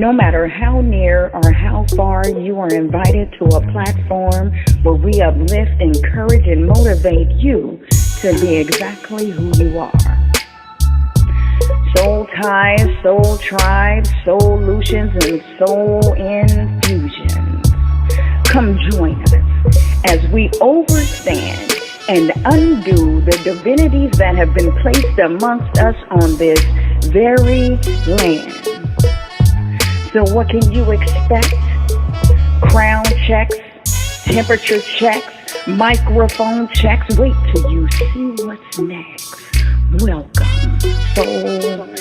No matter how near or how far, you are invited to a platform where we uplift, encourage, and motivate you to be exactly who you are. Soul ties, soul tribes, solutions, and soul infusions. Come join us as we overstand and undo the divinities that have been placed amongst us on this very land. So what can you expect? Crown checks, temperature checks, microphone checks. Wait till you see what's next. Welcome, Soulutionary.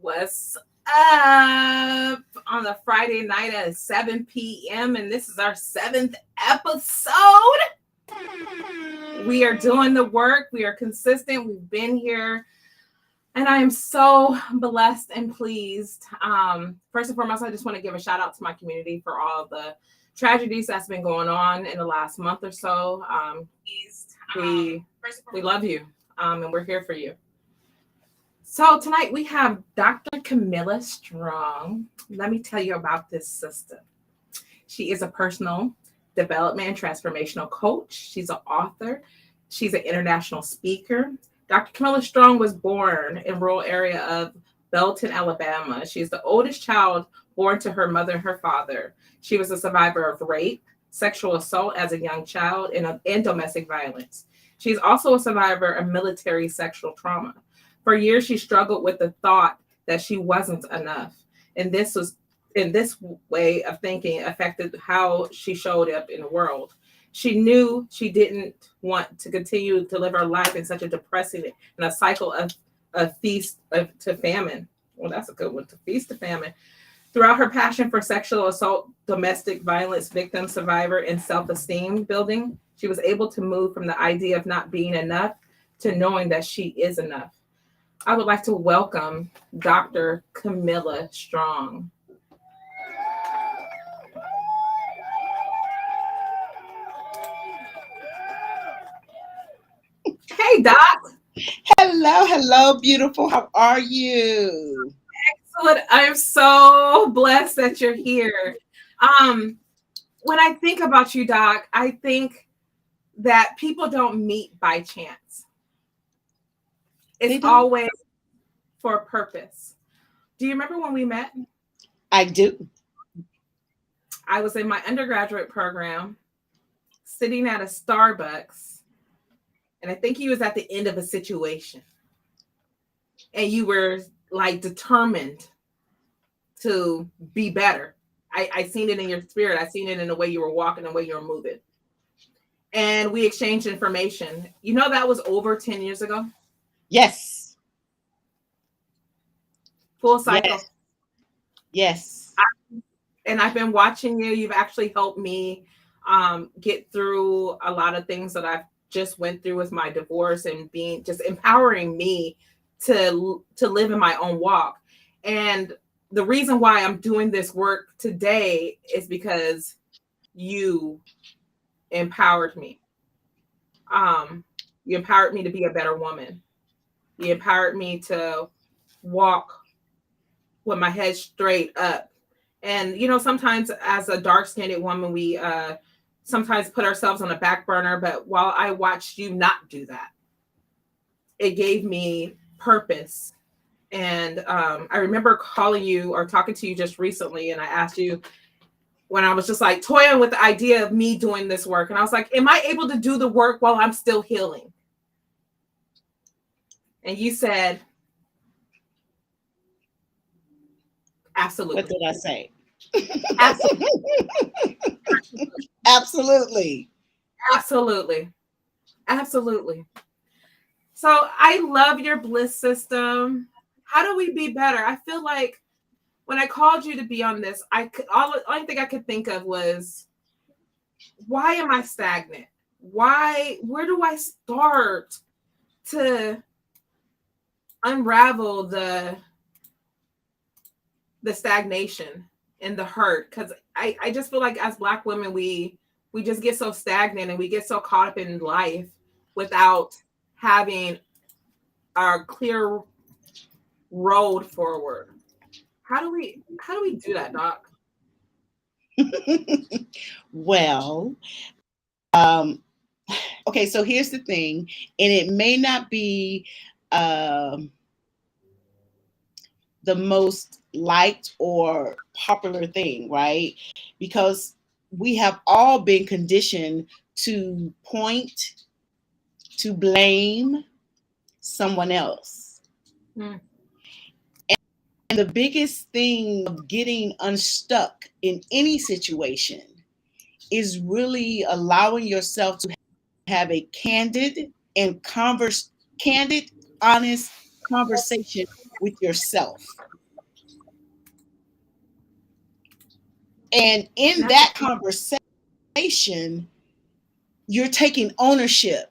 What's up on a Friday night at 7 p.m. and this is our 7th episode. We are doing the work. We are consistent. We've been here. And I am so blessed and pleased. First and foremost, I just want to give a shout out to my community for all the tragedies that's been going on in the last month or so. We love you, and we're here for you. So tonight we have Dr. Camelia Straughn. Let me tell you about this sister. She is a personal development and transformational coach. She's an author. She's an international speaker. Dr. Camelia Straughn was born in rural area of Belton, Alabama. She is the oldest child born to her mother and her father. She was a survivor of rape, sexual assault as a young child, and domestic violence. She's also a survivor of military sexual trauma. For years, she struggled with the thought that she wasn't enough. And this way of thinking affected how she showed up in the world. She knew she didn't want to continue to live her life in such a depressing and a cycle of feast to famine. Well, that's a good one, to feast to famine. Throughout her passion for sexual assault, domestic violence victim, survivor, and self-esteem building, she was able to move from the idea of not being enough to knowing that she is enough. I would like to welcome Dr. Camelia Straughn. Hey, Doc. Hello, beautiful. How are you? Excellent. I'm so blessed that you're here. When I think about you, Doc, I think that people don't meet by chance. It's always for a purpose. Do you remember when we met? I do. I was in my undergraduate program, sitting at a Starbucks, and I think he was at the end of a situation. And you were like determined to be better. I seen it in your spirit. I seen it in the way you were walking, the way you were moving. And we exchanged information. You know, that was over 10 years ago. Yes. Full cycle. Yes. And I've been watching you. You've actually helped me get through a lot of things that I've just went through with my divorce and being just empowering me to live in my own walk. And the reason why I'm doing this work today is because you empowered me. You empowered me to be a better woman. You empowered me to walk with my head straight up. And, you know, sometimes as a dark-skinned woman, we sometimes put ourselves on a back burner. But while I watched you not do that, it gave me purpose. And I remember calling you or talking to you just recently, and I asked you when I was just like toying with the idea of me doing this work. And I was like, am I able to do the work while I'm still healing? And you said, absolutely. What did I say? Absolutely. Absolutely. Absolutely. So I love your Bliss system. How do we be better? I feel like when I called you to be on this, only thing I could think of was, why am I stagnant? Where do I start to unravel the stagnation and the hurt? Because I just feel like as Black women, we just get so stagnant and we get so caught up in life without having our clear road forward. How do we do that, Doc? Well, okay, so here's the thing, and it may not be the most liked or popular thing, right? Because we have all been conditioned to point, to blame someone else. Mm. And the biggest thing of getting unstuck in any situation is really allowing yourself to have a candid, honest conversation with yourself. And in that conversation, you're taking ownership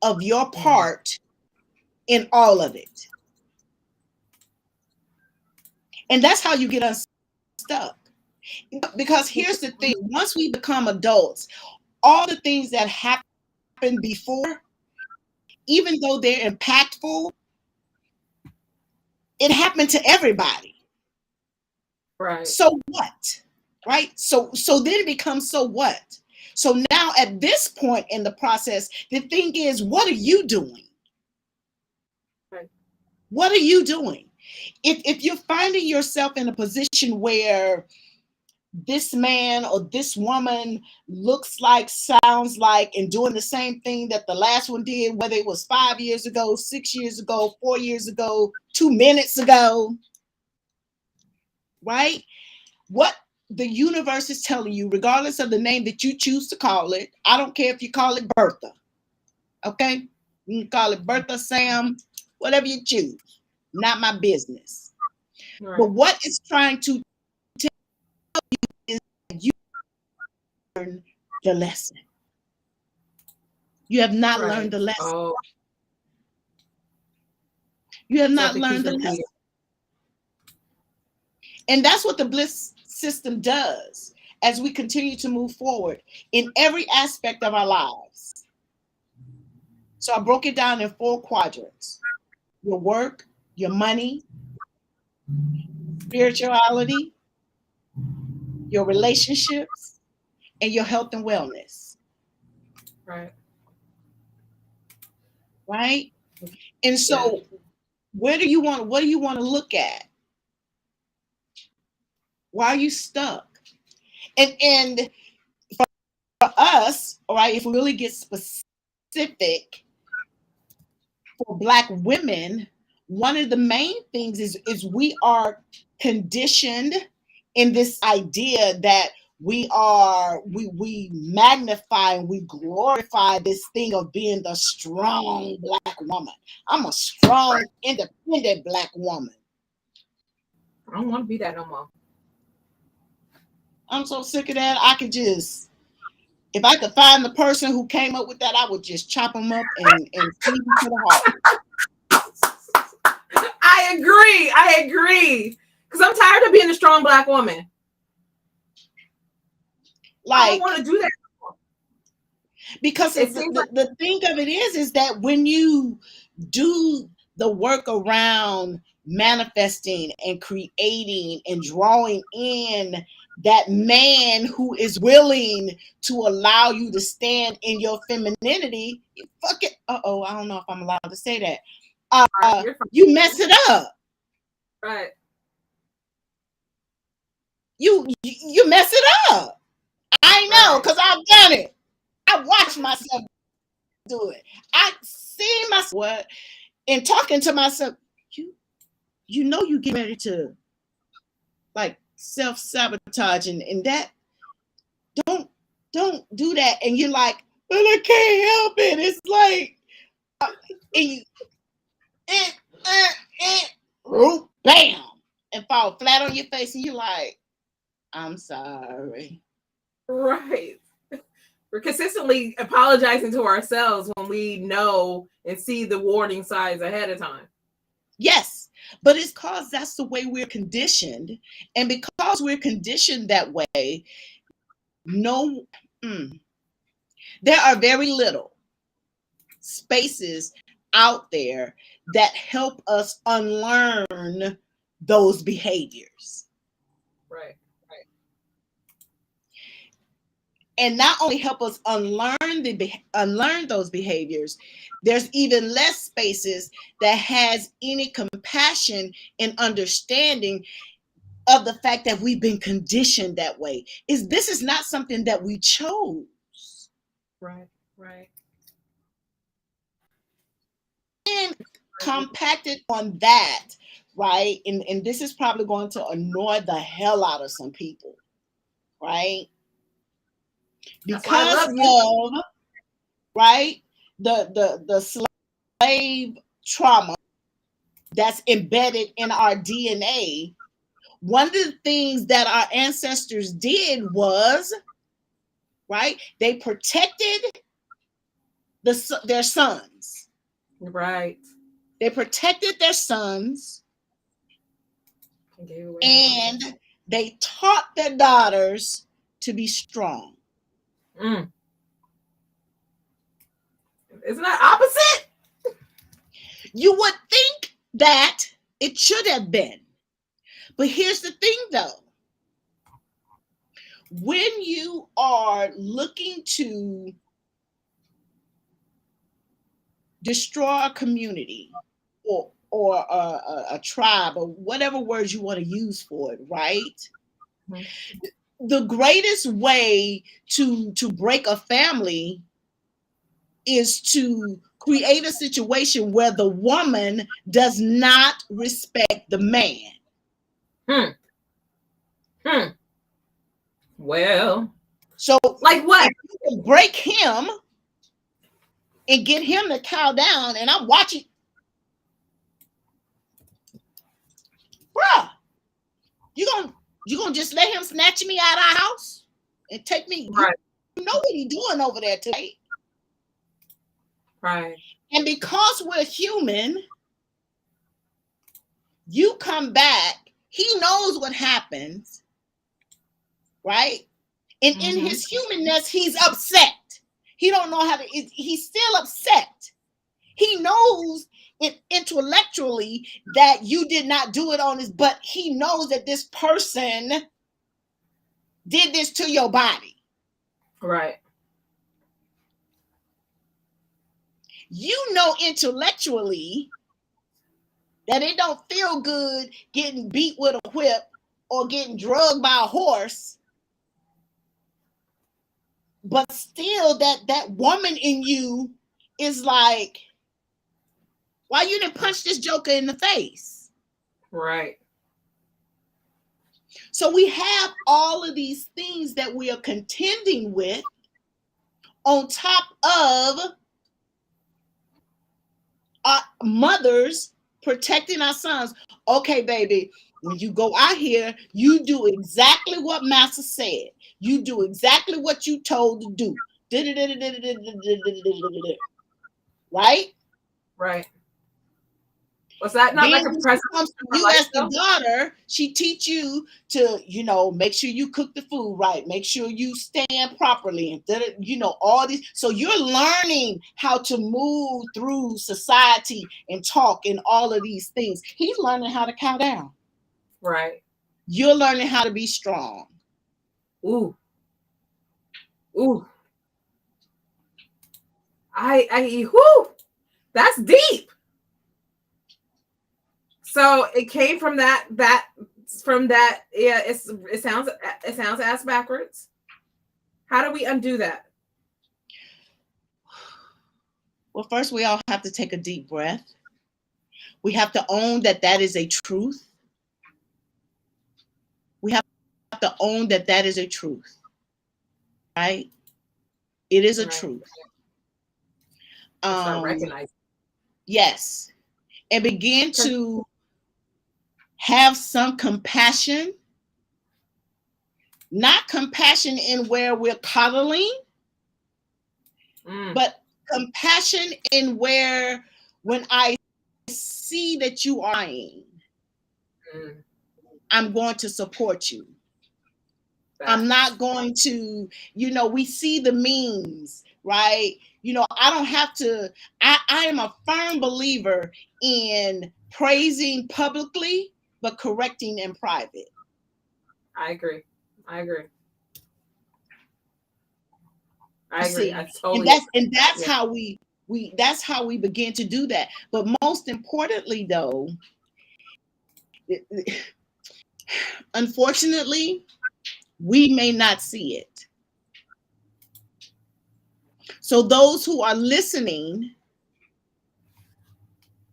of your part in all of it. And that's how you get unstuck. Because here's the thing, once we become adults, all the things that happened before, even though they're impactful, it happened to everybody. Right. So what? Right? So then it becomes so what? So now at this point in the process, the thing is, what are you doing? Right. What are you doing? If you're finding yourself in a position where this man or this woman looks like, sounds like, and doing the same thing that the last one did, whether it was 5 years ago, 6 years ago, 4 years ago, 2 minutes ago, right? What the universe is telling you, regardless of the name that you choose to call it, I don't care if you call it Bertha, okay? You can call it Bertha, Sam, whatever you choose. Not my business. Right. But what it's trying to tell you is that you learn the lesson. You have not learned the lesson. Oh. You have not learned the lesson. And that's what the Bliss system does as we continue to move forward in every aspect of our lives. So I broke it down in 4 quadrants: your work, your money, spirituality, your relationships, and your health and wellness. Right. Right? And so what do you want to look at? Why are you stuck? And for us, all right, if we really get specific, for Black women, one of the main things is we are conditioned in this idea that we magnify and we glorify this thing of being the strong Black woman. I'm a strong, independent Black woman. I don't want to be that no more. I'm so sick of that. I could just, if I could find the person who came up with that, I would just chop them up and feed them to the heart. I agree. Because I'm tired of being a strong Black woman. Like, I don't want to do that anymore. Because the thing of it is that when you do the work around manifesting and creating and drawing in that man who is willing to allow you to stand in your femininity, you fuck it. I don't know if I'm allowed to say that. You mess it up. Right. You mess it up. I know, because I've done it. I watched myself do it. I see myself and talking to myself. You know you get ready to like self-sabotage and that. Don't do that. And you're like, but I can't help it. It's like bam, and fall flat on your face, and you're like, I'm sorry. Right. We're consistently apologizing to ourselves when we know and see the warning signs ahead of time. Yes, but it's because that's the way we're conditioned. And because we're conditioned that way, there are very little spaces out there that help us unlearn those behaviors. Right. And not only help us unlearn those behaviors, there's even less spaces that has any compassion and understanding of the fact that we've been conditioned that way. This is not something that we chose. Right. And compacted on that, right? And this is probably going to annoy the hell out of some people, right? Because of, right, the slave trauma that's embedded in our DNA. One of the things that our ancestors did was, right, they protected their sons. Right. They protected their sons, and they taught their daughters to be strong. Isn't that opposite? You would think that it should have been. But here's the thing, though. When you are looking to destroy a community or a tribe or whatever words you want to use for it, right? Mm-hmm. The greatest way to break a family is to create a situation where the woman does not respect the man. Well, so like what? You can break him and get him to cow down, and I'm watching. Bruh, you gonna just let him snatch me out of our house and take me? Right. You know what he's doing over there today. Right. And because we're human, you come back, he knows what happens, right? And in his humanness, he's upset. He don't know how to, he's still upset. He knows intellectually that you did not do it on his, but he knows that this person did this to your body. Right. You know intellectually that it don't feel good getting beat with a whip or getting drugged by a horse. But still that woman in you is like, why you didn't punch this joker in the face? Right. So we have all of these things that we are contending with on top of our mothers protecting our sons. Okay, baby, when you go out here, you do exactly what Master said. You do exactly what you told to do. Right? Right. Was that not then like a present? You as the daughter, she teach you to, make sure you cook the food right, make sure you stand properly, and all these. So you're learning how to move through society and talk and all of these things. He's learning how to cow down. Right. You're learning how to be strong. Ooh. That's deep. So it came from that. Yeah, it sounds ass backwards. How do we undo that? Well, first we all have to take a deep breath. We have to own that is a truth. We have to own that is a truth. Right? It is a truth. Start recognizing. Yes. And begin to have some compassion. Not compassion in where we're coddling, but compassion in where when I see that you are lying, I'm going to support you. I'm not going to, we see the memes right? You know, I don't have to, I am a firm believer in praising publicly, but correcting in private. I agree. I agree. You I agree. I see, totally and that's yeah. how that's how we begin to do that. But most importantly, though, unfortunately, we may not see it. So those who are listening,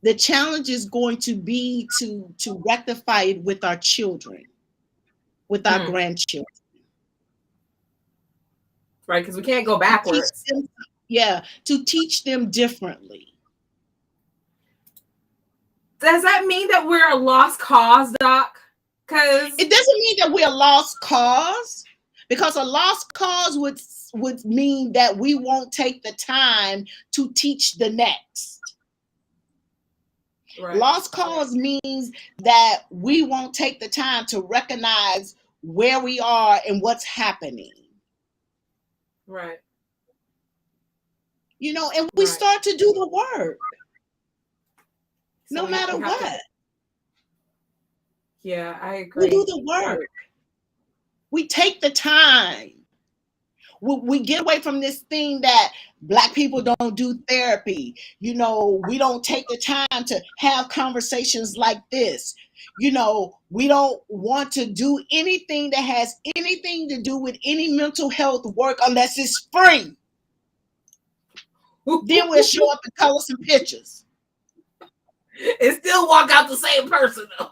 the challenge is going to be to rectify it with our children, with our grandchildren. Right, because we can't go To teach backwards. them, yeah, to teach them differently. Does that mean that we're a lost cause, Doc? Because It doesn't mean that we're a lost cause, because a lost cause would mean that we won't take the time to teach the next. right. Lost cause means that we won't take the time to recognize where we are and what's happening. Right. You know, and we start to do the work, So no matter what. Yeah, I agree. We do the work. We take the time. We get away from this thing that Black people don't do therapy. You know, we don't take the time to have conversations like this. You know, we don't want to do anything that has anything to do with any mental health work unless it's free. Then we'll show up and color some pictures. And still walk out the same person, though.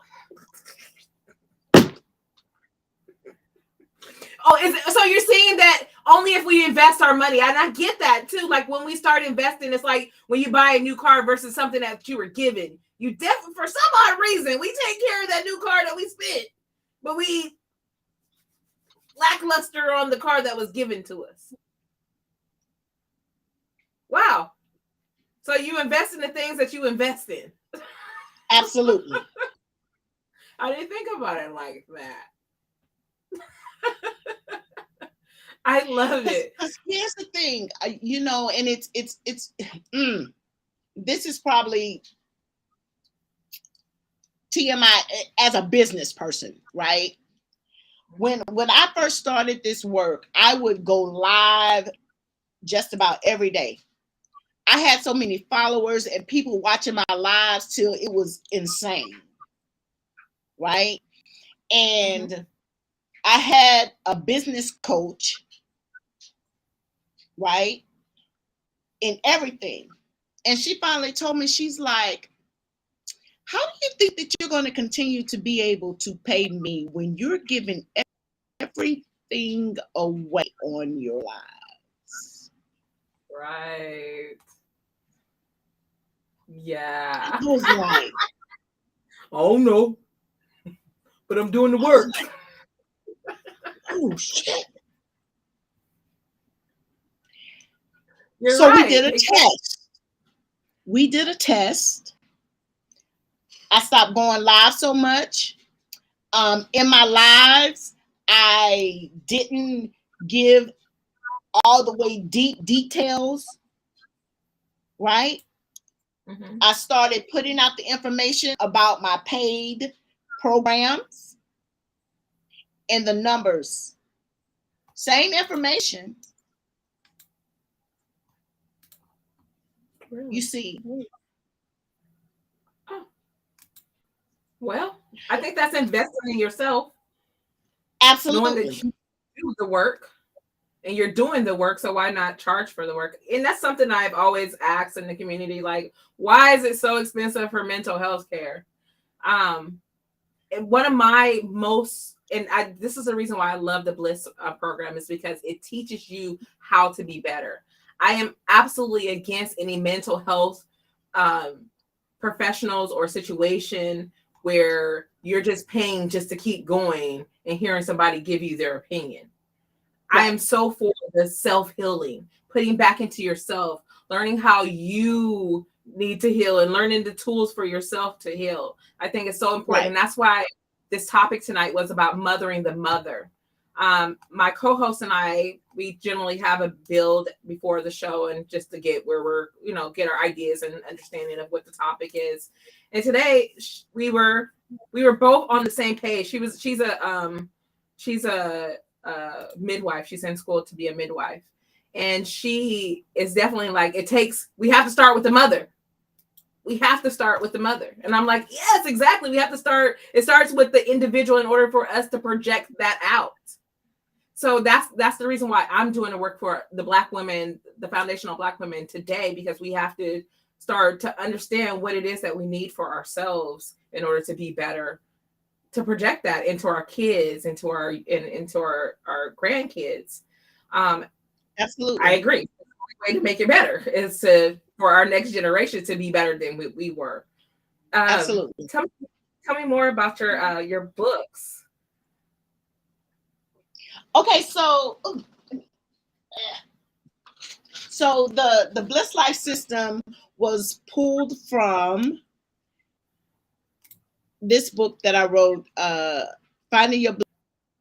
So you're saying that only if we invest our money, and I get that too. Like when we start investing, it's like when you buy a new car versus something that you were given. You definitely, for some odd reason, we take care of that new car that we spent, but we lackluster on the car that was given to us. Wow. So you invest in the things that you invest in. Absolutely. I didn't think about it like that. I love it. Because here's the thing, you know, and it's this is probably TMI as a business person, right? When I first started this work, I would go live just about every day. I had so many followers and people watching my lives till it was insane, right? And I had a business coach, right, in everything. And she finally told me, she's like, how do you think that you're going to continue to be able to pay me when you're giving everything away on your lives? Right. Yeah. I was like, oh no. But I'm doing the work. Like, oh shit. You're right. We did a test. We did a test. I stopped going live so much. In my lives, I didn't give all the way deep details, right? I started putting out the information about my paid programs and the numbers. Same information. Really? You see. Oh. Well, I think that's investing in yourself. Absolutely. Knowing that you do the work and you're doing the work, so why not charge for the work? And that's something I've always asked in the community, like, why is it so expensive for mental health care? And one of my most, this is the reason why I love the Bliss program, is because it teaches you how to be better. I am absolutely against any mental health professionals or situation where you're just paying just to keep going and hearing somebody give you their opinion. Right. I am so for the self-healing, putting back into yourself, learning how you need to heal and learning the tools for yourself to heal. I think it's so important. Right. And that's why this topic tonight was about mothering the mother. My co-host and I, we generally have a build before the show, and just to get where we're, get our ideas and understanding of what the topic is. And today we were both on the same page. She's a midwife. She's in school to be a midwife, and she is definitely like, we have to start with the mother. We have to start with the mother. And I'm like, yes, exactly. We have to start. It starts with the individual in order for us to project that out. So that's the reason why I'm doing the work for the Black women, the foundational Black women today, because we have to start to understand what it is that we need for ourselves in order to be better, to project that into our kids, into our grandkids. Absolutely. I agree. The only way to make it better is for our next generation to be better than we were. Absolutely. Tell me more about your books. Okay, so the Bliss Life System was pulled from this book that I wrote, Finding Your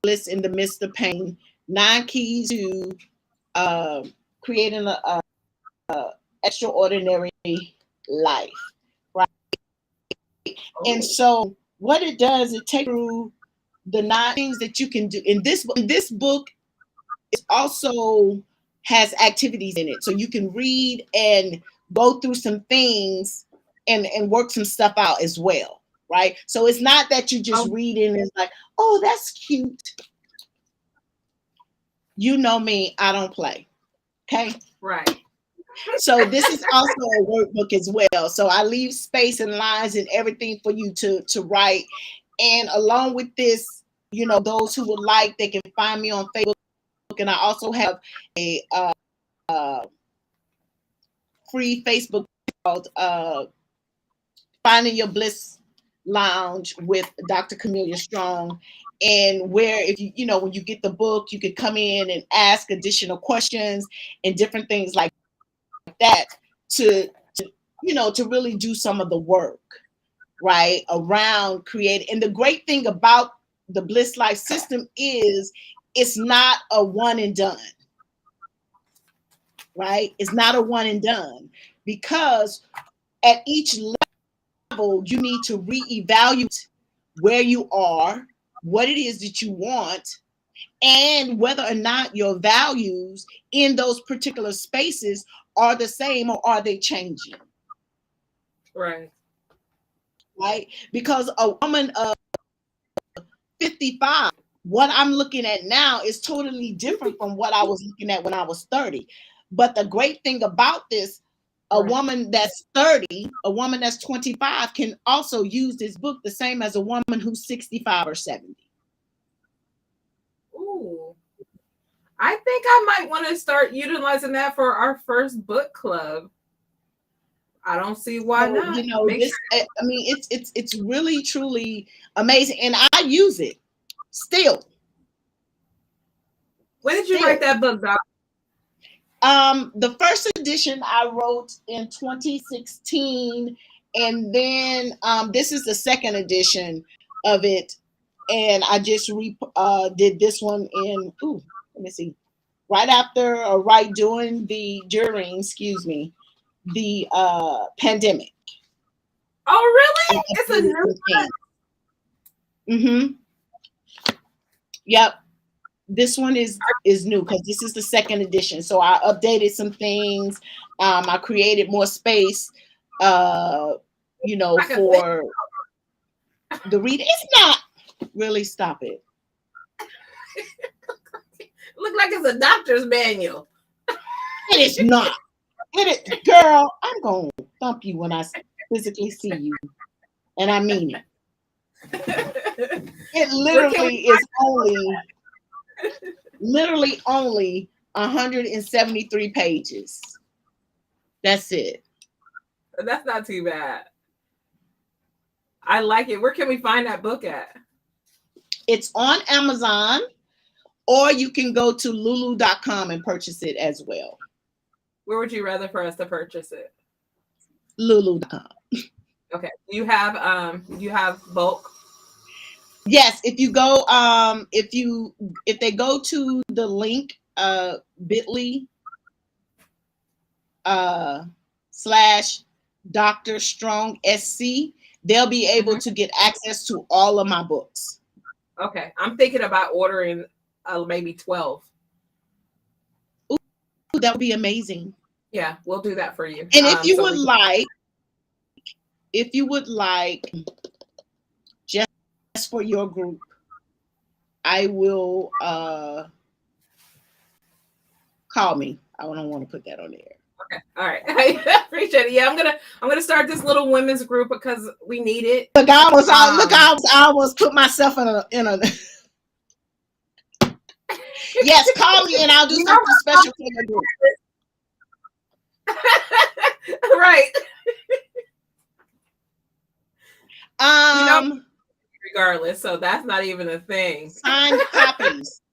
Bliss in the Midst of Pain, 9 Keys to Creating a Extraordinary Life, right? And so what it does, it takes through the 9 things that you can do. In this book, it also has activities in it. So you can read and go through some things and work some stuff out as well, right? So it's not that you just read it and it's like, oh, that's cute. You know me, I don't play. Okay? Right. So this is also a workbook as well. So I leave space and lines and everything for you to write. And along with this, those who would like, they can find me on Facebook. And I also have a free Facebook called Finding Your Bliss Lounge with Dr. Camelia Straughn. And where, if you, when you get the book, you could come in and ask additional questions and different things like that to really do some of the work, right, around creating. And the great thing about the Bliss Life System is it's not a one and done, right? It's not a one and done, because at each level, you need to reevaluate where you are, what it is that you want, and whether or not your values in those particular spaces are the same or are they changing. Right. Right? Because a woman of 55, what I'm looking at now is totally different from what I was looking at when I was 30. But the great thing about this, a woman that's 30, a woman that's 25 can also use this book the same as a woman who's 65 or 70. Ooh. I think I might want to start utilizing that for our first book club. I don't see why not. It's really truly amazing, and I use it still. When did you write that book, Doc? The first edition I wrote in 2016, and then this is the second edition of it, and I just did this one in let me see, right during the pandemic. Oh, really? It's a new one. Mm-hmm. Yep. This one is new because this is the second edition. So I updated some things. I created more space, for the reader. It's not really, stop it. Look like it's a doctor's manual. It is not. Girl, I'm going to thump you when I physically see you. And I mean it. It literally is only 173 pages. That's it. That's not too bad. I like it. Where can we find that book at? It's on Amazon, or you can go to lulu.com and purchase it as well. Where would you rather for us to purchase it? Lulu.com. Okay. You have bulk? Yes, if you go, if they go to the link, bit.ly slash Dr. Strong SC, they'll be able to get access to all of my books. Okay, I'm thinking about ordering maybe 12. Ooh, that would be amazing. Yeah, we'll do that for you. And if you would like, just for your group, I will call me. I don't want to put that on there. Okay, all right. I appreciate it. Yeah, I'm gonna start this little women's group because we need it. Look, I almost put myself in a yes, call me and I'll do something special for your group. Right. Regardless, so that's not even a thing. Signed copies.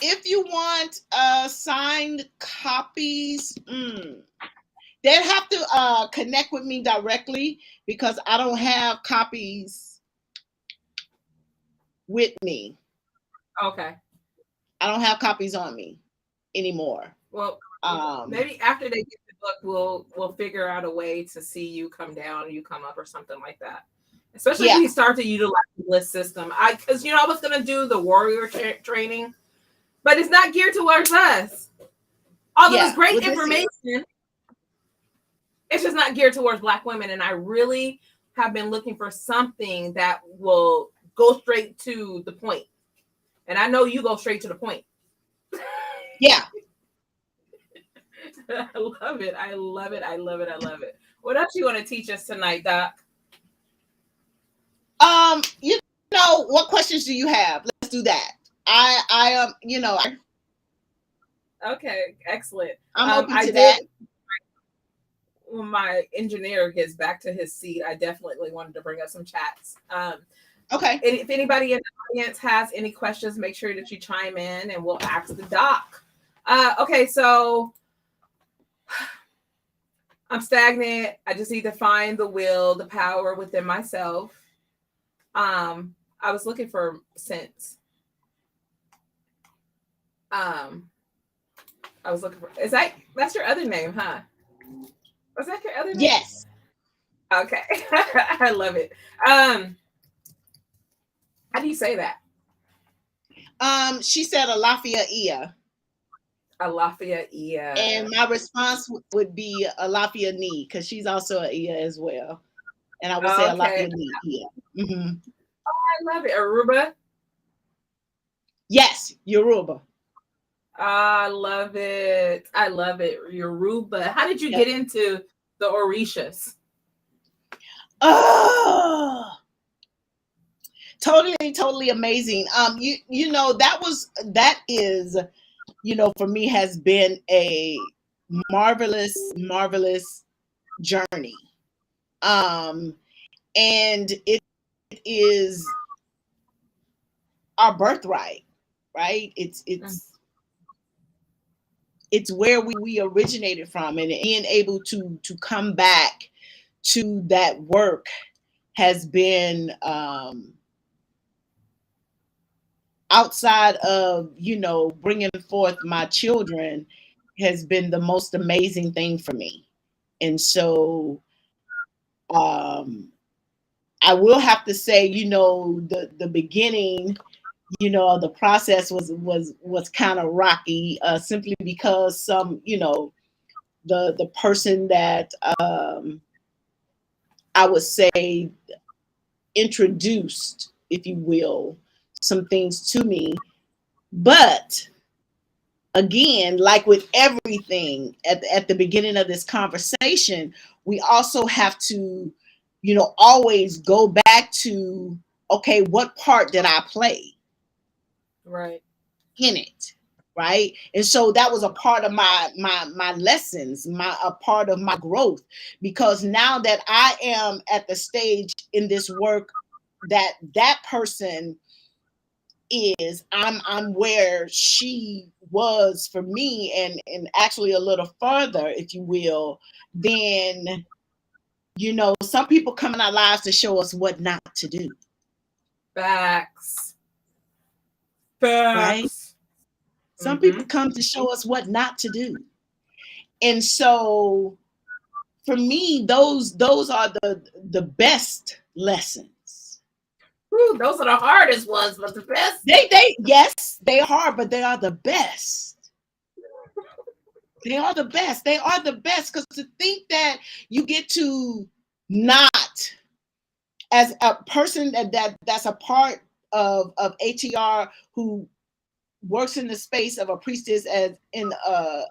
If you want signed copies, they'd have to connect with me directly because I don't have copies with me. Okay. I don't have copies on me anymore. Well, maybe after they get the book, we'll figure out a way to see you come down, you come up, or something like that. Especially if we start to utilize the Bliss system. Because I was gonna do the warrior training, but it's not geared towards us. Although it's great information, it's just not geared towards Black women. And I really have been looking for something that will go straight to the point. And I know you go straight to the point. Yeah. I love it. I love it. I love it. I love it. What else you want to teach us tonight, Doc? What questions do you have? Let's do that. Okay, excellent. I'm open to that. When my engineer gets back to his seat, I definitely wanted to bring up some chats. Okay. If anybody in the audience has any questions, make sure that you chime in and we'll ask the doc. Okay, so I'm stagnant. I just need to find the will, the power within myself. I was looking for sense. I was looking for, that's your other name, huh? Was that your other name? Yes. Okay. I love it. How do you say that? She said Alafia Ia. Alafia Ia. And my response would be Alafia Ni, because she's also a Ia as well. And I would say Alafia Ni Ia. Mm-hmm. Oh, I love it. Aruba? Yes, Yoruba. I love it. I love it. Yoruba. How did you get into the Orishas? Oh, totally amazing. That is, for me has been a marvelous journey. And it is our birthright, right? It's where we originated from, and being able to come back to that work has been outside of bringing forth my children has been the most amazing thing for me. And so I will have to say, the beginning of the process was kind of rocky, simply because the person that I would say introduced, if you will, some things to me. But again, like with everything at the beginning of this conversation, we also have to, always go back to, okay, what part did I play? Right. In it, right? And so that was a part of my lessons, a part of my growth, because now that I am at the stage in this work that person is, I'm where she was for me, and actually a little further, if you will, then You know, some people come in our lives to show us what not to do. Facts. Right? Some people come to show us what not to do. And so for me, those are the best lessons. Ooh, those are the hardest ones, but the best. Yes, they are hard, but they are the best. They are the best. They are the best, because to think that you get to not, as a person that's a part of ATR who works in the space of a priestess as in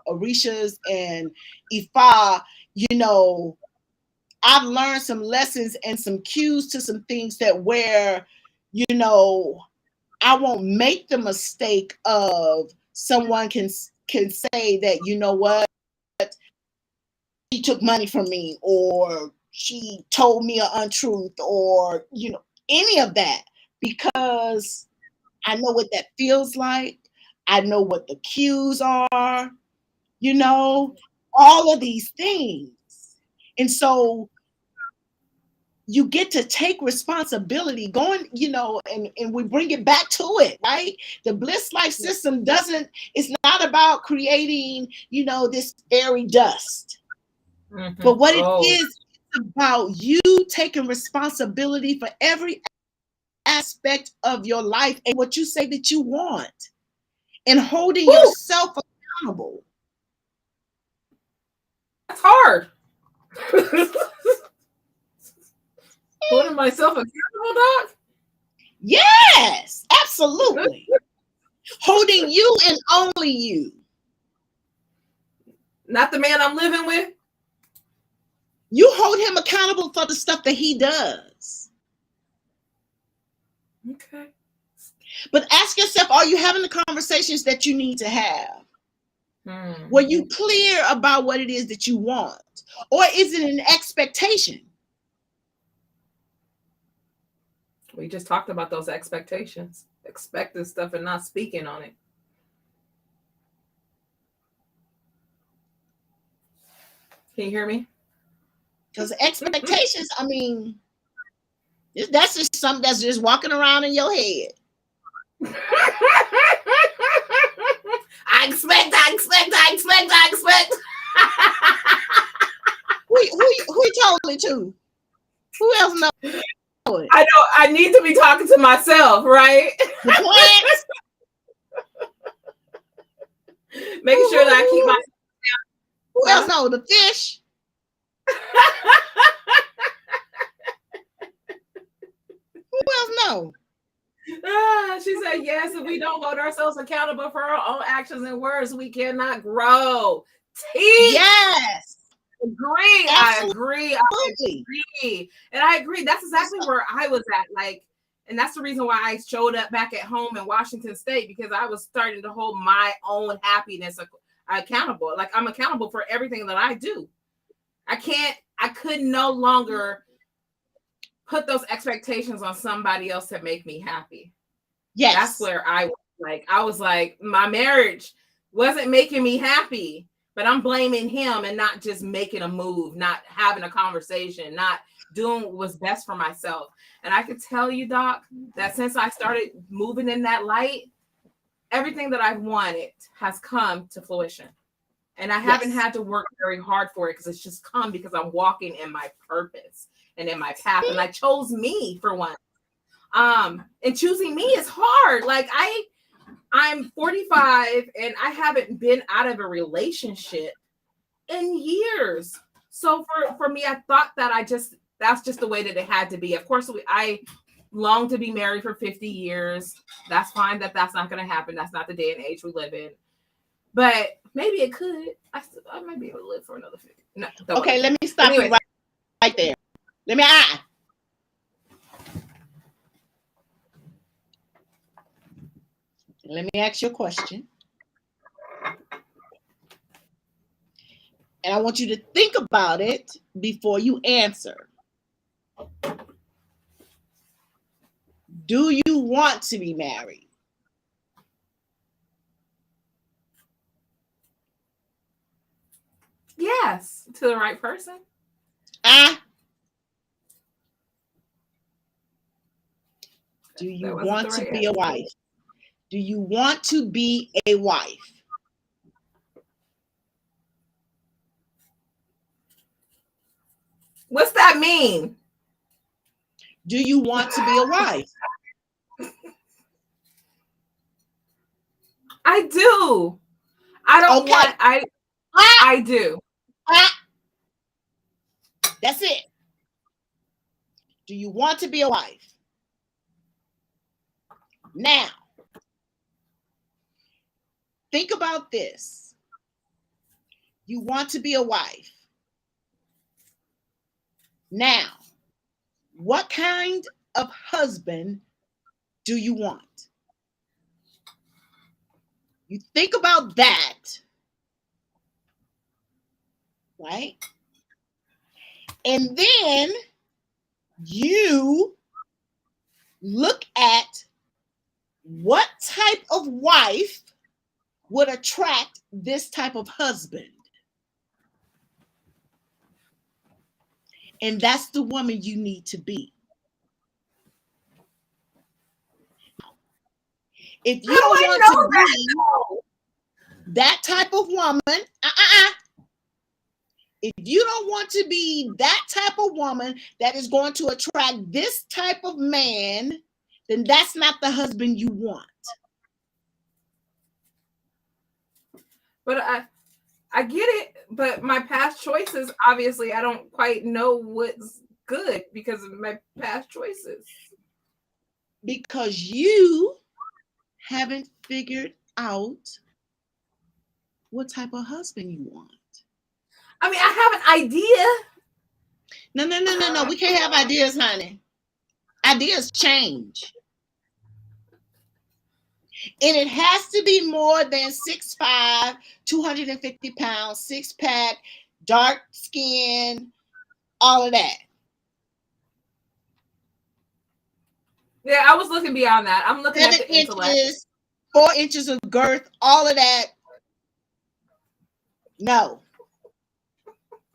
Orishas and Ifa, you know, I've learned some lessons and some cues to some things that where, you know, I won't make the mistake of someone can say that, you know what, she took money from me, or she told me an untruth, or, you know, any of that, because I know what that feels like. I know what the cues are, you know, all of these things. And so you get to take responsibility going, you know, and we bring it back to it, right? The Bliss life system it's not about creating, you know, this fairy dust. But what it is, it's about you taking responsibility for every aspect of your life and what you say that you want, and holding yourself accountable. That's hard. Holding myself accountable, Doc? Yes, absolutely. Holding you and only you. Not the man I'm living with? You hold him accountable for the stuff that he does. Okay. But ask yourself, are you having the conversations that you need to have? Were you clear about what it is that you want? Or is it an expectation? We just talked about those expectations. Expecting stuff and not speaking on it. Can you hear me? Because expectations, I mean, that's just something that's just walking around in your head. I expect. Who you told it to? Who else knows it? I know I need to be talking to myself, right? The plants. Making sure that I keep my. Who else know? The fish. Who else know? She said, yes, if we don't hold ourselves accountable for our own actions and words, we cannot grow. Yes. Agree. Absolutely. I agree. And I agree. That's exactly where I was at. Like, and that's the reason why I showed up back at home in Washington State, because I was starting to hold my own happiness accountable. Like, I'm accountable for everything that I do. I could no longer put those expectations on somebody else to make me happy. Yes. That's where I was like, my marriage wasn't making me happy, but I'm blaming him and not just making a move, not having a conversation, not doing what was best for myself. And I could tell you, Doc, that since I started moving in that light, everything that I've wanted has come to fruition. And I haven't had to work very hard for it, because it's just come because I'm walking in my purpose and in my path. And I chose me for once. And choosing me is hard. Like, I'm 45 and I haven't been out of a relationship in years. So for me, I thought that that's just the way that it had to be. Of course, I long to be married for 50 years. That's fine. That's not going to happen. That's not the day and age we live in. But maybe it could. I might be able to live for another 50. No, okay, let me stop you right there. Let me ask you a question. And I want you to think about it before you answer. Do you want to be married? Yes, to the right person. Do you That wasn't want the to right be a answer. wife? Do you want to be a wife? What's that mean? Do you want to be a wife? I do. I don't Okay. want. I do. That's it. Do you want to be a wife? Now, think about this. You want to be a wife. Now, what kind of husband do you want? You think about that, right? And then you look at what type of wife would attract this type of husband. And that's the woman you need to be. If you don't want to be that type of woman, if you don't want to be that type of woman that is going to attract this type of man, then that's not the husband you want. But I get it. But my past choices, obviously, I don't quite know what's good because of my past choices. Because you haven't figured out what type of husband you want. I mean, I have an idea. No. We can't have ideas, honey. Ideas change. And it has to be more than 6'5", 250 pounds, six-pack, dark skin, all of that. Yeah, I was looking beyond that. I'm looking 7 at the intellect. inches, 4 inches of girth, all of that. No.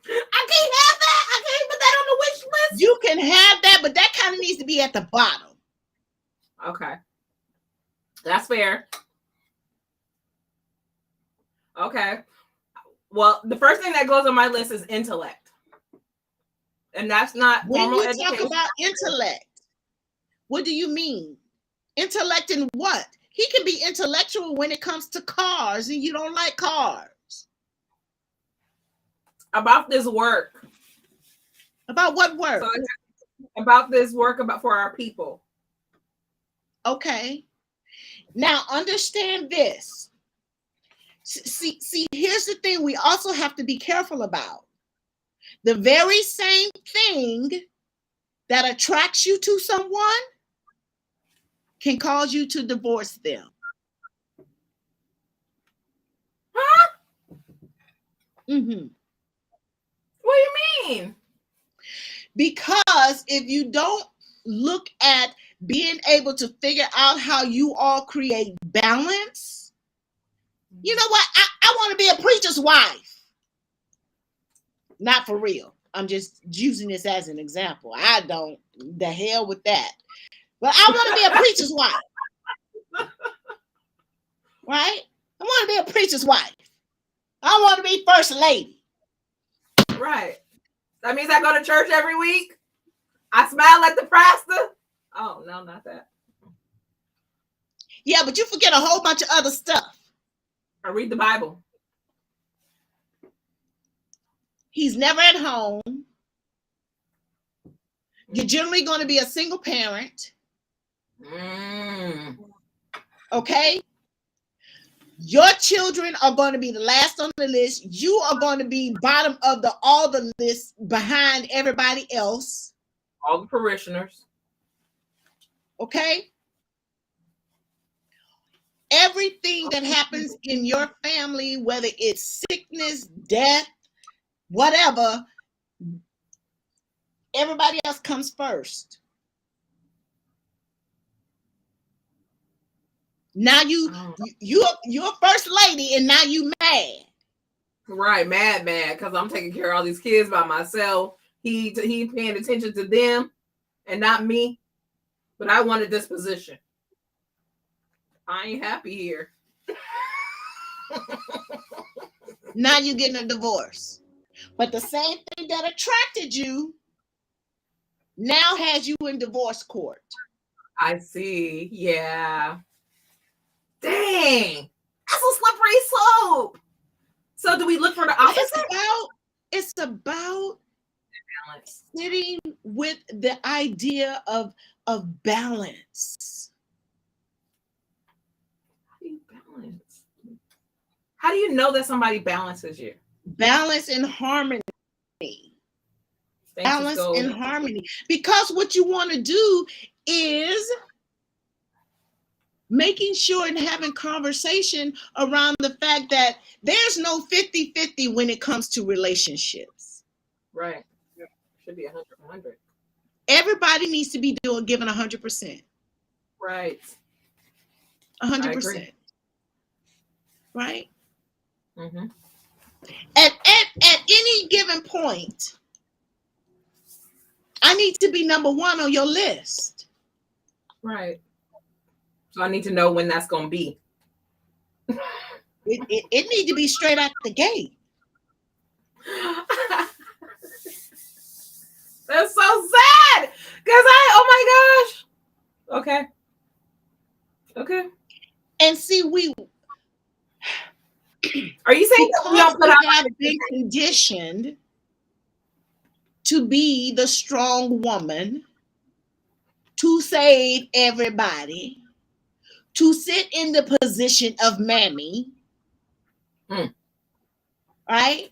I can't have that. I can't put that on the wish list. You can have that, but that kind of needs to be at the bottom. Okay. That's fair. Okay. Well, the first thing that goes on my list is intellect. And that's not When formal you education. talk about intellect, what do you mean? Intellect in what? He can be intellectual when it comes to cars, and you don't like cars. About this work. About what work? So about this work for our people. Okay. Now understand this. See, here's the thing we also have to be careful about. The very same thing that attracts you to someone can cause you to divorce them. Huh? Mm-hmm. What do you mean? Because if you don't look at being able to figure out how you all create balance, you know what? I want to be a preacher's wife. Not for real. I'm just using this as an example. I don't. The hell with that. But I want to be a preacher's wife. Right? I want to be a preacher's wife. I want to be first lady. Right. That means I go to church every week. I smile at the pastor. Oh, no, not that. Yeah, but you forget a whole bunch of other stuff. I read the Bible. He's never at home. You're generally going to be a single parent. Okay? Your children are going to be the last on the list. You are going to be bottom of all the list behind everybody else. All the parishioners. Okay? Everything that happens in your family, whether it's sickness, death, whatever, everybody else comes first. Now you're first lady, and now you mad. Right, mad, because I'm taking care of all these kids by myself. He paying attention to them and not me. But I wanted this position. I ain't happy here. Now you're getting a divorce. But the same thing that attracted you now has you in divorce court. I see. Yeah. Dang. That's a slippery slope. So do we look for the opposite? It's about Balance. sitting with the idea of balance. How do you balance? How do you know that somebody balances you? Balance and harmony. Balance and harmony. Because what you want to do is making sure and having conversation around the fact that there's no 50-50 when it comes to relationships. Right. Yeah. Should be 100. Everybody needs to be given 100%. Right. 100%. Right? Mm-hmm. At any given point, I need to be number one on your list. Right. So I need to know when that's going to be. It need to be straight out the gate. That's so sad. Because oh my gosh. Okay. And see, are you saying that we don't put we have been conditioned to be the strong woman, to save everybody, to sit in the position of mammy, right?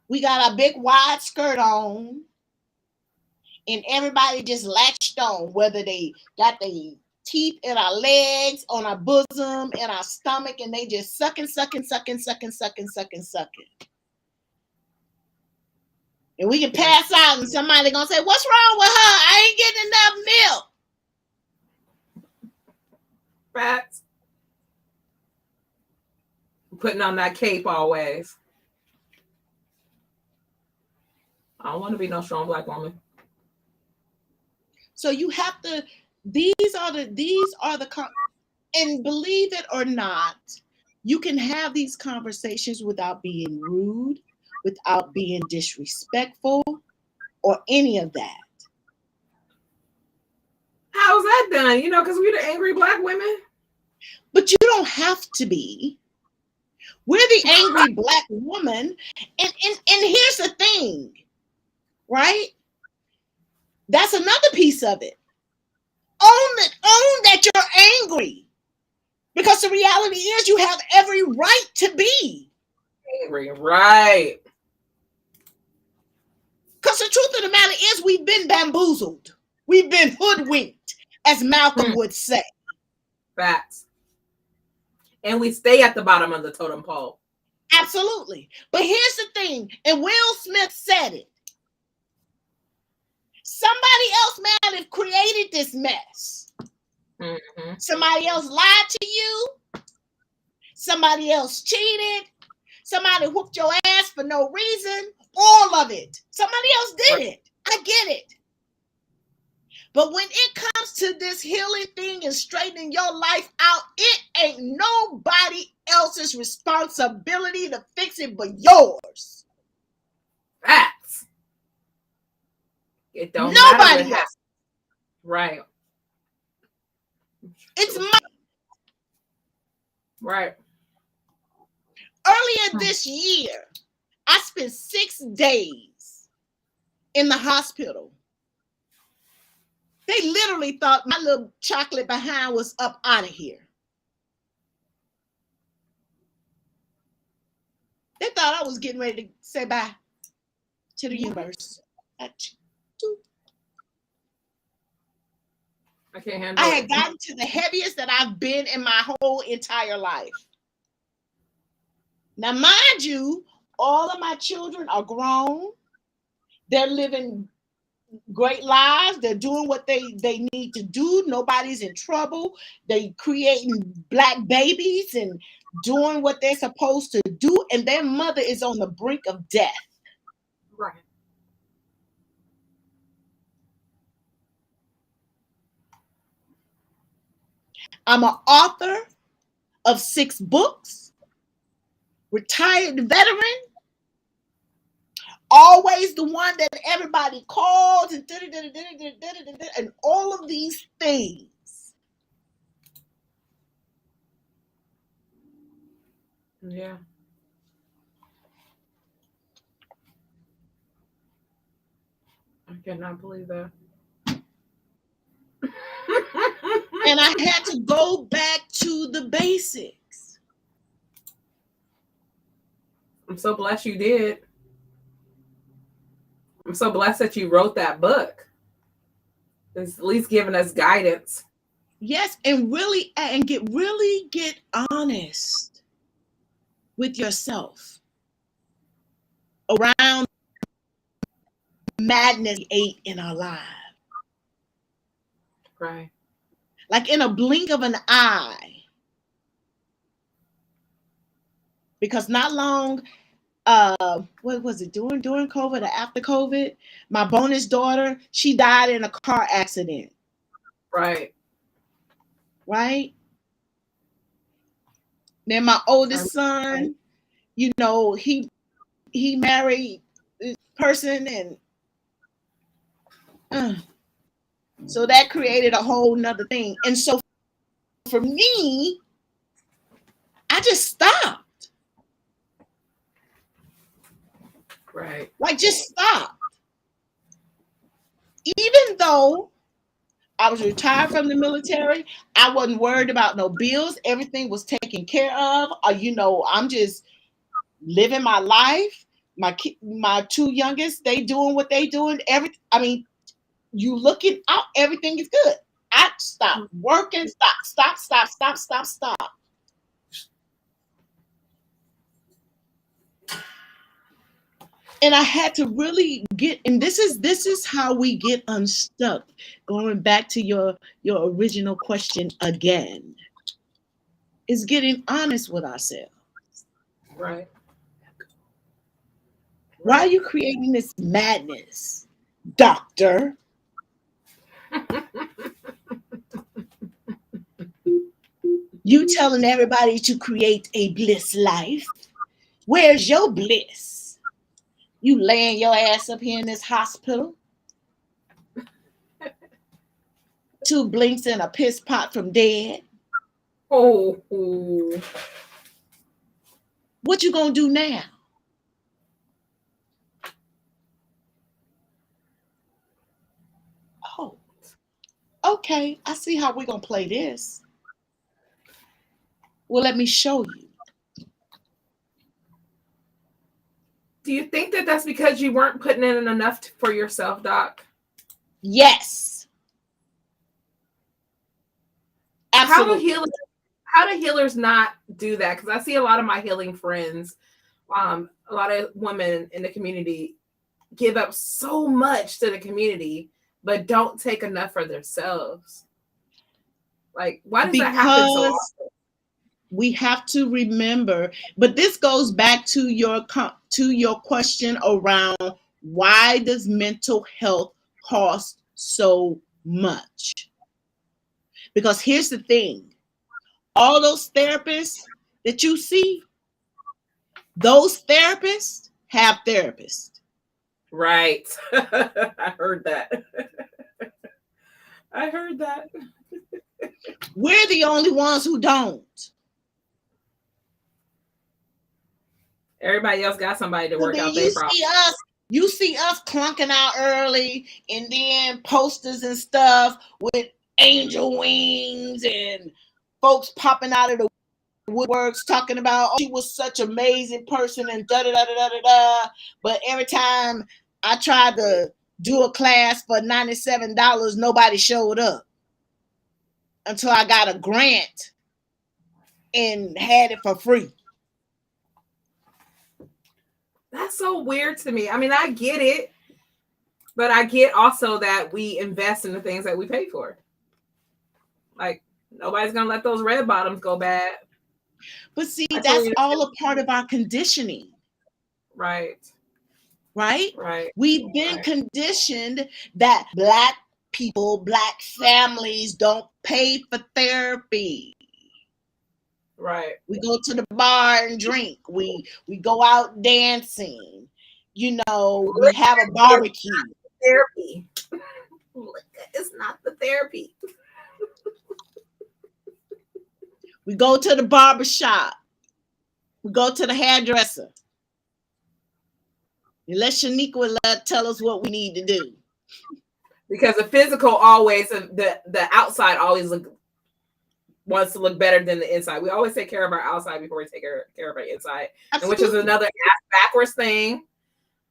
We got a big wide skirt on, and everybody just latched on, whether they got their teeth in our legs, on our bosom, in our stomach, and they just sucking. And we can pass out, and somebody gonna say, "What's wrong with her? I ain't getting enough milk." Facts. Putting on that cape always. I don't want to be no strong black woman. So you have to. These are the and believe it or not, you can have these conversations without being rude, without being disrespectful, or any of that. How's that done? Because we're the angry black women. But you don't have to be. We're the angry black woman. And here's the thing, right? That's another piece of it. Own that you're angry. Because the reality is you have every right to be angry. Right. Because the truth of the matter is we've been bamboozled. We've been hoodwinked, as Malcolm would say. Facts. And we stay at the bottom of the totem pole. Absolutely. But here's the thing, and Will Smith said it. Somebody else might have created this mess. Mm-hmm. Somebody else lied to you. Somebody else cheated. Somebody whooped your ass for no reason. All of it. Somebody else did it. I get it. But when it comes to this healing thing and straightening your life out, it ain't nobody else's responsibility to fix it but yours. Facts. It don't nobody matter. else. Right. It's my right. Earlier this year, I spent 6 days in the hospital. They literally thought my little chocolate behind was up out of here. They thought I was getting ready to say bye to the universe. I can't handle I had gotten to the heaviest that I've been in my whole entire life. Now, mind you, all of my children are grown. They're living great lives. They're doing what they need to do. Nobody's in trouble. They creating black babies and doing what they're supposed to do. And their mother is on the brink of death. Right. I'm an author of 6 books, retired veteran, always the one that everybody calls, and all of these things. Yeah. I cannot believe that. And I had to go back to the basics. I'm so blessed you did. I'm so blessed that you wrote that book. It's at least giving us guidance. Yes, and get honest with yourself around madness we ate in our lives. Right. Like in a blink of an eye. Because not long, what was it, during COVID or after COVID? My bonus daughter, she died in a car accident. Right. Right? Then my oldest son, you know, he married this person, and so that created a whole nother thing. And so for me, I just stopped. Right. Like, just stopped. Even though I was retired from the military, I wasn't worried about no bills. Everything was taken care of. I'm just living my life. My 2 youngest, they doing what they doing. You looking out, everything is good. I stopped working, stop. And I had to really get, and this is how we get unstuck. Going back to your original question again, is getting honest with ourselves. Right. Why are you creating this madness, doctor? You telling everybody to create a bliss life. Where's your bliss? You laying your ass up here in this hospital. 2 blinks and a piss pot from dead. Oh. What you gonna do now? Oh, okay. I see how we're gonna play this. Well, let me show you. Do you think that that's because you weren't putting in enough for yourself, Doc? Yes. Absolutely. How do healers not do that? Because I see a lot of my healing friends, a lot of women in the community give up so much to the community, but don't take enough for themselves. Like, why does that happen so often? We have to remember, but this goes back to your question around why does mental health cost so much? Because here's the thing, all those therapists that you see, those therapists have therapists. Right. I heard that. I heard that. We're the only ones who don't. Everybody else got somebody to work out their problems. You see us clunking out early, and then posters and stuff with angel wings and folks popping out of the woodworks talking about, oh, she was such an amazing person and da-da-da-da-da-da. But every time I tried to do a class for $97, nobody showed up until I got a grant and had it for free. That's so weird to me. I mean, I get it, but I get also that we invest in the things that we pay for. Like, nobody's going to let those red bottoms go bad. But see, that's all a part of our conditioning. Right. Right? Right. We've been conditioned that Black people, Black families don't pay for therapy. Right. We go to the bar and drink. We go out dancing. You know, we have a barbecue. Therapy. It's not the therapy. We go to the barber shop. We go to the hairdresser. Unless Shaniqua will tell us what we need to do. Because the physical always, the outside always wants to look better than the inside. We always take care of our outside before we take care of our inside. And which is another backwards thing.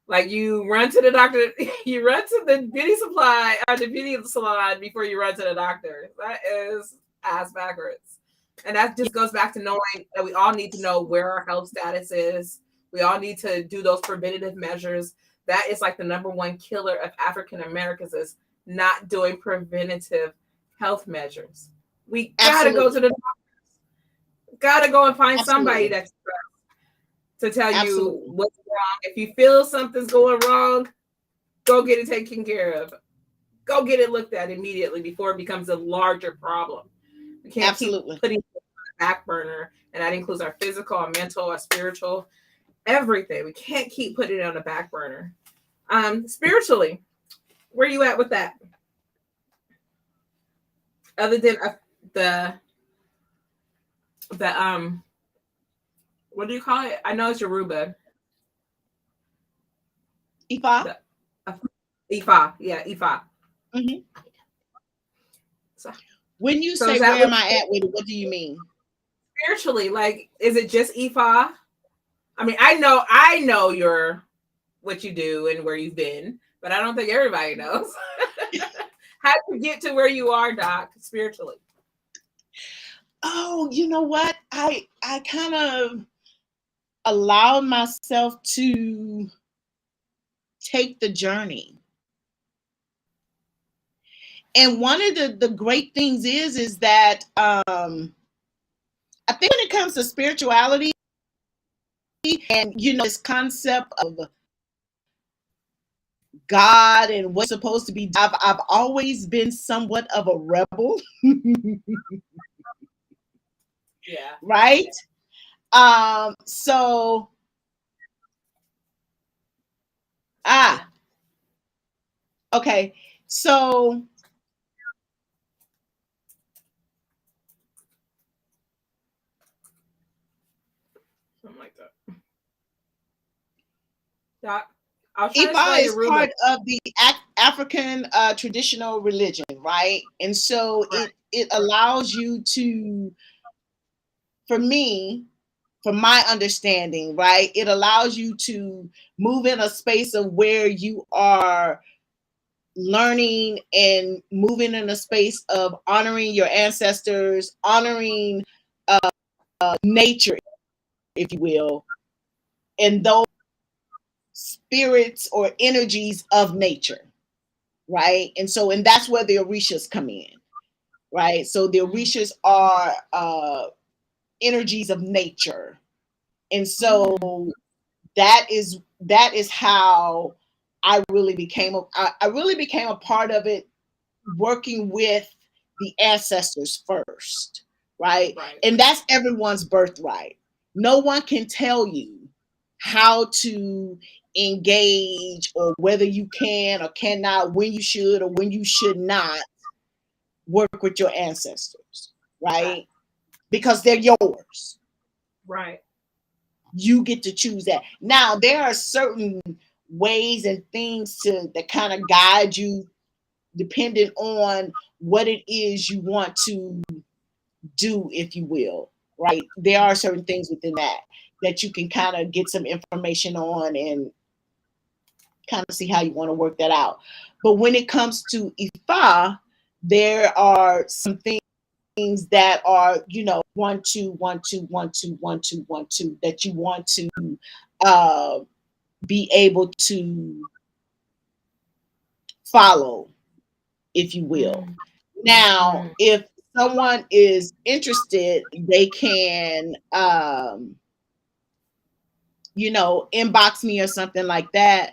Like you run to the doctor, you run to the beauty supply or the beauty salon before you run to the doctor. That is ass backwards. And that just goes back to knowing that we all need to know where our health status is. We all need to do those preventative measures. That is like the number one killer of African Americans is not doing preventative health measures. We gotta go to the doctors. Gotta go and find somebody that's to tell you what's wrong. If you feel something's going wrong, go get it taken care of. Go get it looked at immediately before it becomes a larger problem. We can't keep putting it on the back burner, and that includes our physical, our mental, our spiritual, everything. We can't keep putting it on the back burner. Spiritually, where are you at with that? Other than the what do you call it? I know it's Yoruba. Ifa? Ifa. Yeah, Ifa. Mm-hmm. So, when you say where am I at with it, what do you mean? Spiritually, like, is it just Ifa? I mean, I know what you do and where you've been, but I don't think everybody knows. How did you get to where you are, Doc, spiritually? Oh, you know what? I kind of allowed myself to take the journey. And one of the great things is that I think when it comes to spirituality and, you know, this concept of God and what's supposed to be, I've always been somewhat of a rebel. Yeah. Right? So okay. So something like that. Doc, Ifa is part of the African traditional religion, right? And so it allows you to, for me, from my understanding, right, it allows you to move in a space of where you are learning and moving in a space of honoring your ancestors, honoring nature, if you will, and those spirits or energies of nature, right? And that's where the Orishas come in, right? So the Orishas are energies of nature. And so that is how I really became a part of it, working with the ancestors first, right? And that's everyone's birthright. No one can tell you how to engage or whether you can or cannot, when you should or when you should not work with your ancestors, right? Because they're yours. Right. You get to choose that. Now, there are certain ways and things that kind of guide you depending on what it is you want to do, if you will, right? There are certain things within that you can kind of get some information on and kind of see how you want to work that out. But when it comes to Ifa, there are some things that are, you know, 1 2 1 2 1 2 1 2 1 2 that you want to be able to follow, if you will. Now, if someone is interested, they can you know, inbox me or something like that,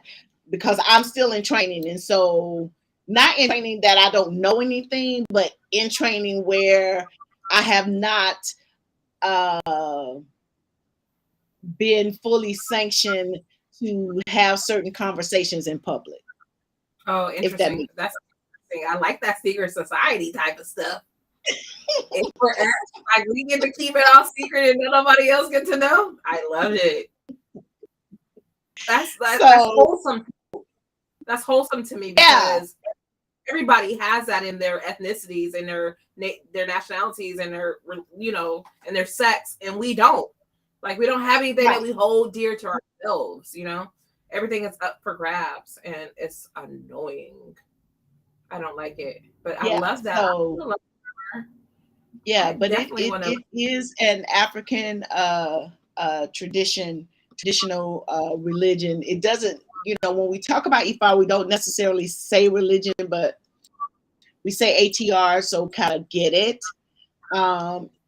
because I'm still in training. And so, not in training that I don't know anything, but in training where I have not been fully sanctioned to have certain conversations in public. Oh, If that interesting. makes That's interesting. I like that secret society type of stuff. It's for us. Like we get to keep it all secret and nobody else get to know. I love it. That's wholesome. That's wholesome to me because everybody has that in their ethnicities and their nationalities and their and their sex, and we don't. Like we don't have anything that we hold dear to ourselves. Everything is up for grabs, and it's annoying. I don't like it, but I love that. So, yeah, but it is an African traditional religion. It doesn't, when we talk about Ifa, we don't necessarily say religion, but we say ATR, so kind of get it.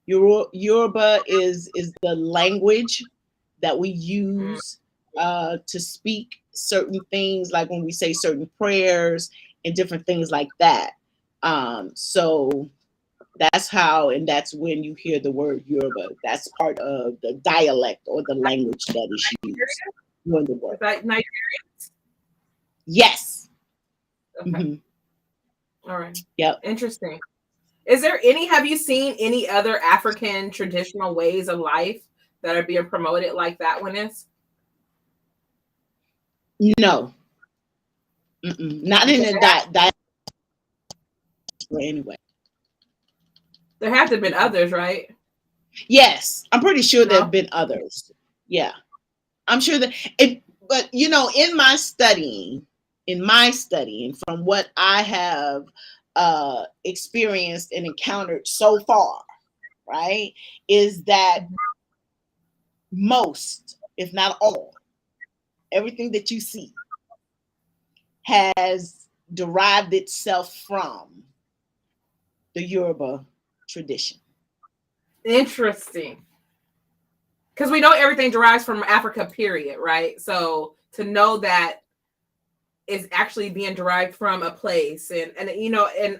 Yoruba is the language that we use to speak certain things, like when we say certain prayers and different things like that. So that's how, and that's when you hear the word Yoruba. That's part of the dialect or the language that is used during the word. Is that Nigerian? Yes. Okay. Mm-hmm. All right. Yep. Interesting. Have you seen any other African traditional ways of life that are being promoted like that one is? No. Not in the dialect. Anyway. There have to have been others, right? Yes. I'm pretty sure there have been others. Yeah. I'm sure that but in my studying, from what I have experienced and encountered so far, right, is that most, if not all, everything that you see has derived itself from the Yoruba tradition. Interesting. Because we know everything derives from Africa, period, right? So to know that is actually being derived from a place, and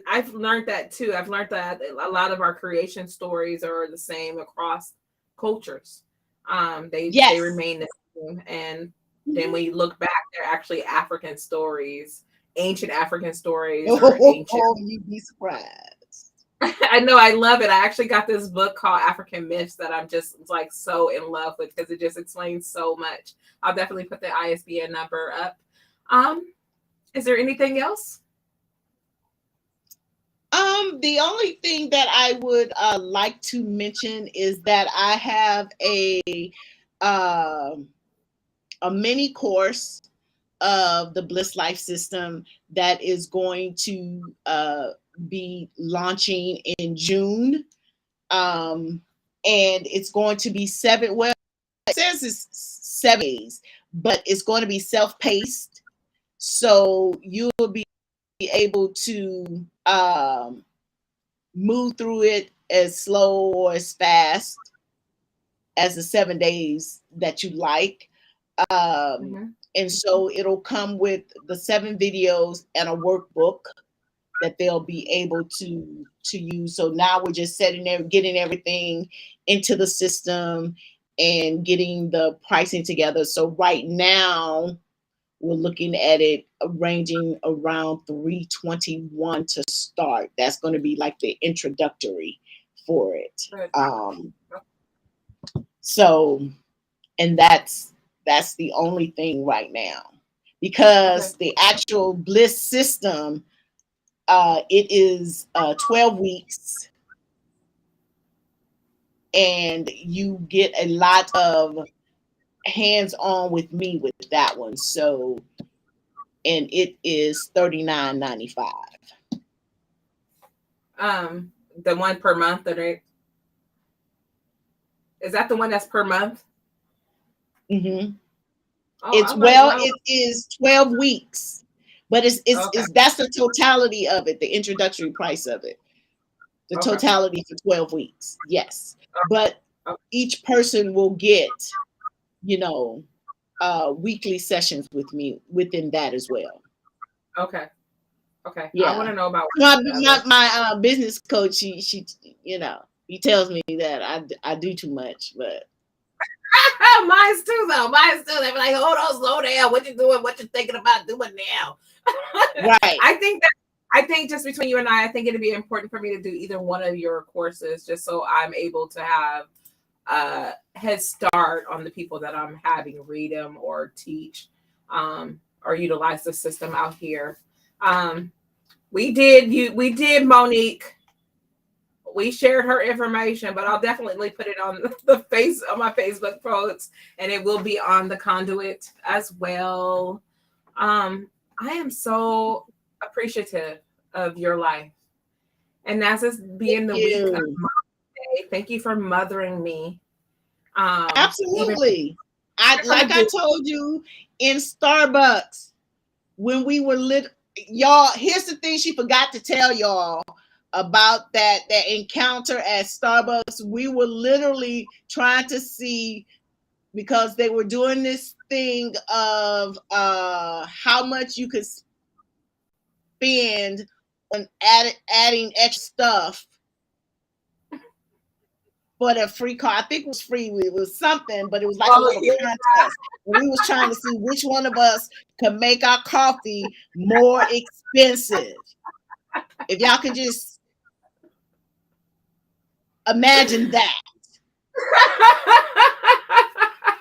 I've learned that too. I've learned that a lot of our creation stories are the same across cultures. They remain the same, and then when you look back, they're actually African stories, ancient African stories. You'd be surprised. I know, I love it. I actually got this book called African Myths that I'm just like so in love with because it just explains so much. I'll definitely put the ISBN number up. Is there anything else? The only thing that I would like to mention is that I have a mini course of the Bliss Life System that is going to be launching in June. And it's going to be 7, well, it says it's 7 days, but it's going to be self-paced. So you'll be able to move through it as slow or as fast as the 7 days that you like. And so it'll come with the 7 videos and a workbook that they'll be able to use. So now we're just getting everything into the system and getting the pricing together. So right now we're looking at it ranging around $321 to start. That's going to be like the introductory for it. So, and that's the only thing right now, because the actual Bliss system, it is 12 weeks, and you get a lot of hands-on with me with that one. So, and it is $39.95. The one per month, is that the one that's per month? Mm-hmm. It is 12 weeks, but it's that's the totality of it, the introductory price of it, the totality for 12 weeks. Yes, but each person will get, weekly sessions with me within that as well. Okay. Okay. Yeah. I want to know about My business coach. She he tells me that I do too much, but mine's too though. Mine's too. They be like, hold on, slow down. What you doing? What you thinking about doing now? right. I think just between you and I think it'd be important for me to do either one of your courses, just so I'm able to have a head start on the people that I'm having read them or teach, or utilize the system out here. We did Monique. We shared her information, but I'll definitely put it on on my Facebook post, and it will be on the conduit as well. I am so appreciative of your life, and that's just being the week of Mother's Day. Thank you for mothering me. Absolutely. I told you in Starbucks when we were y'all. Here's the thing she forgot to tell y'all about that encounter at Starbucks. We were literally trying to see, because they were doing this thing of how much you could spend on adding extra stuff for the free car. I think it was free. It was something, but it was like a little contest. And we was trying to see which one of us could make our coffee more expensive. If y'all could just imagine that.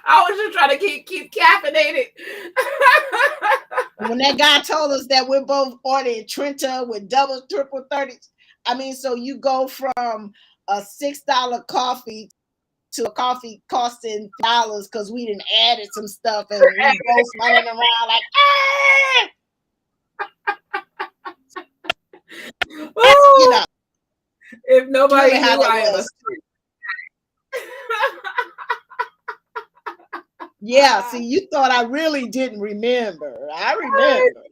I was just trying to keep caffeinated. When that guy told us that we're both ordering Trenta with double, triple 30s, I mean, so you go from a $6 coffee to a coffee costing $5 because we didn't added some stuff, and we both running around like, if nobody knew, I am a yeah, see, you thought I really didn't remember. I remember.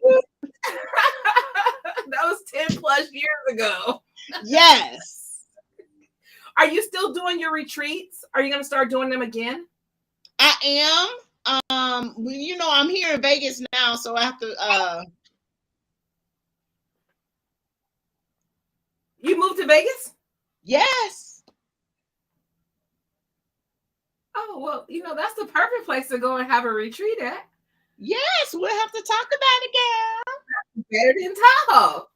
That was 10 plus years ago. Yes. Are you still doing your retreats? Are you going to start doing them again? I am. I'm here in Vegas now, so I have to. You moved to Vegas? Yes. Oh, well, that's the perfect place to go and have a retreat at. Yes, we'll have to talk about it, girl. Better than Tahoe.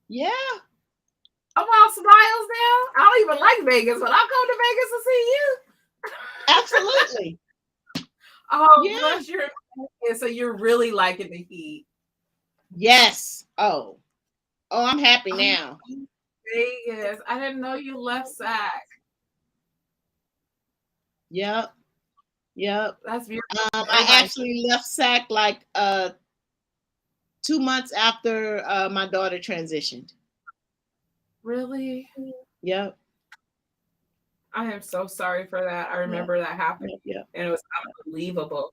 Yeah. I'm all smiles now. I don't even like Vegas, but I'll come to Vegas to see you. Absolutely. Oh, yeah. Bless your. So you're really liking the heat. Yes. Oh, I'm happy now. Vegas. I didn't know you left SAC. Yep. That's beautiful. I actually left SAC like 2 months after my daughter transitioned. Really? Yep. I am so sorry for that. I remember that happened. Yeah. And it was unbelievable.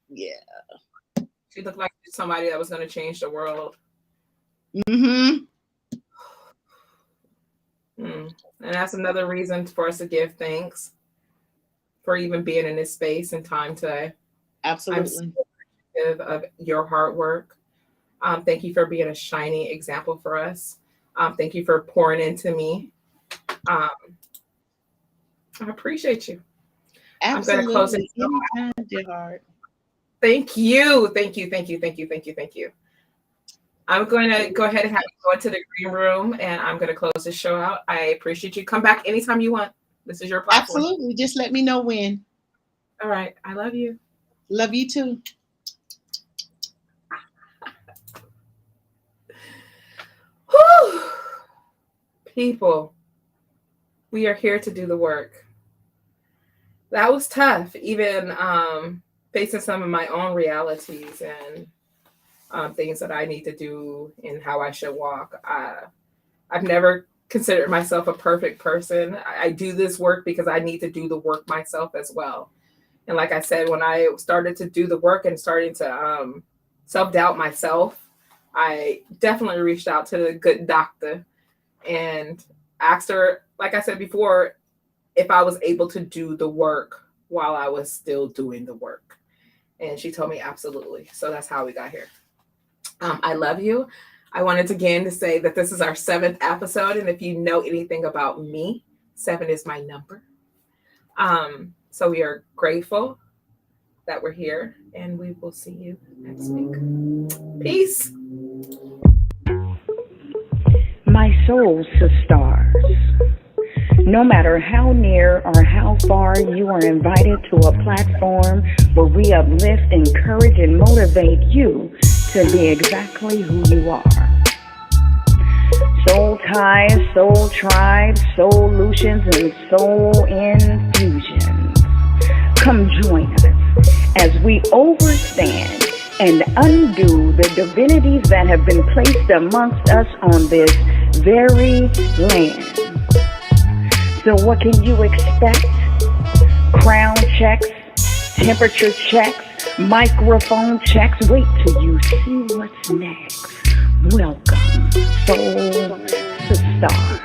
Yeah. She looked like somebody that was going to change the world. Mm-hmm. And that's another reason for us to give thanks for even being in this space and time today. Absolutely. I'm so appreciative of your hard work. Thank you for being a shining example for us. Thank you for pouring into me. I appreciate you. Absolutely. I'm going to close it. Anytime, dear heart. Thank you. I'm going to go ahead and have you go into the green room, and I'm going to close this show out. I appreciate you. Come back anytime you want. This is your platform. Absolutely. Just let me know when. All right. I love you. Love you too. Whew. People, we are here to do the work. That was tough, even facing some of my own realities and things that I need to do and how I should walk. I've never considered myself a perfect person. I do this work because I need to do the work myself as well. And like I said, when I started to do the work and starting to self-doubt myself, I definitely reached out to the good doctor and asked her, like I said before, if I was able to do the work while I was still doing the work. And she told me absolutely. So that's how we got here. I love you. I wanted again to say that this is our 7th episode. And if you know anything about me, 7 is my number. So we are grateful that we're here, and we will see you next week. Peace. My soul sisters, no matter how near or how far, you are invited to a platform where we uplift, encourage, and motivate you to be exactly who you are. Soul ties, soul tribes, solutions, and soul infusions. Come join us as we overstand and undo the divinities that have been placed amongst us on this very land. So what can you expect? Crown checks, temperature checks, microphone checks. Wait till you see what's next. Welcome, Soul Sisters.